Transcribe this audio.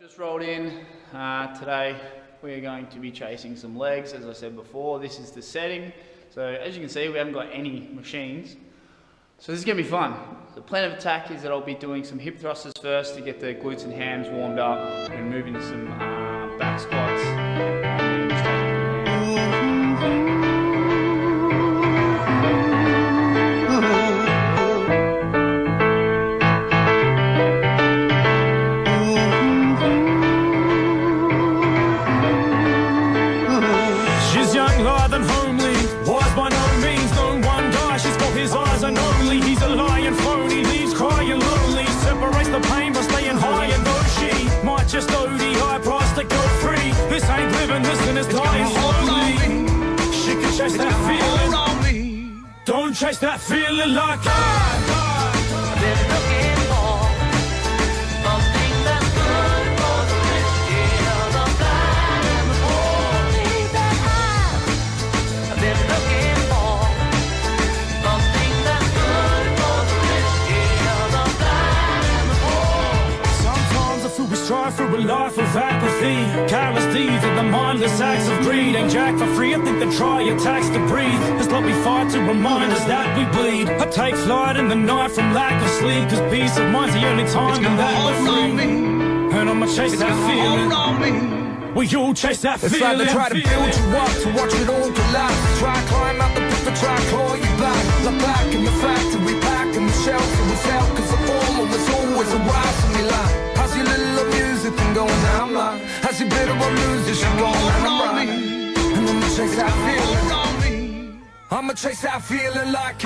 Just rolled in. Today we're going to be chasing some legs. As I said before, this is the setting. So as you can see, we haven't got any machines. So this is going to be fun. The plan of attack is that I'll be doing some hip thrusters first to get the glutes and hams warmed up and move into some back squats. And then just take it just ODI price to go free. This ain't living, this is dying slowly. She can chase that feeling. Don't chase that feeling like I've been looking for something that's good for the risky, the blind and the holy. That I've been looking for something that's good for the risky, the blind and the holy. Sometimes I feel we strive for a life of apathy, careless deeds and the mindless acts of greed. Ain't jack for free, I think they try attacks to breathe. It's like we fight to remind us that we bleed. I take flight in the night from lack of sleep, cause peace of mind's the only time that we're free. And I'ma chase that feeling. We all chase that feeling. It's like they try to build you up to watch it all collapse. Try to climb out the pit to try and claw you back. Look back in the factory, back in the shelf, and we felt cause the fall was always a rise from me like. How's your little music thing going down like? How's your bit of a musician going round and round? And I'ma chase that feeling. I'ma chase that feeling like